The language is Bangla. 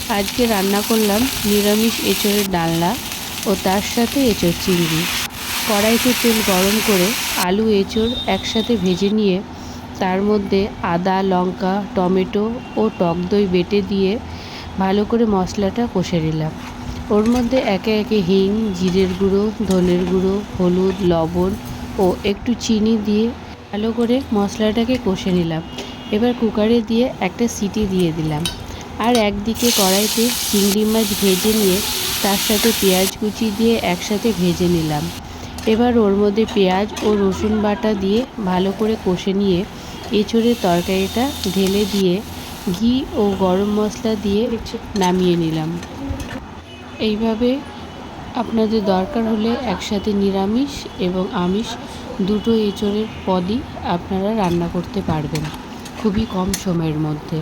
আজকে রান্না করলাম নিরামিষ এঁচোড়ের ডালনা ও তার সাথে এঁচোড় চিংড়ি। কড়াইতে তেল গরম করে আলু এঁচোড় একসাথে ভেজে নিয়ে তার মধ্যে আদা, লঙ্কা, টমেটো ও টক দই বেটে দিয়ে ভালো করে মশলাটা কষে নিলাম। ওর মধ্যে একে একে হিং, জিরের গুঁড়ো, ধনের গুঁড়ো, হলুদ, লবণ ও একটু চিনি দিয়ে ভালো করে মশলাটাকে কষে নিলাম। এবার কুকারে দিয়ে একটা সিটি দিয়ে দিলাম। আর একদিকে কড়াইতে চিংড়ি মাছ ভেজে নিয়ে তার সাথে পেঁয়াজ কুচি দিয়ে একসাথে ভেজে নিলাম। এবার ওর মধ্যে পেঁয়াজ ও রসুন বাটা দিয়ে ভালো করে কষে নিয়ে এঁচোড়ের তরকারিটা ঢেলে দিয়ে ঘি ও গরম মশলা দিয়ে নামিয়ে নিলাম। এইভাবে আপনাদের দরকার হলে একসাথে নিরামিষ এবং আমিষ দুটো এঁচোড়ের পদই আপনারা রান্না করতে পারবেন খুবই কম সময়ের মধ্যে।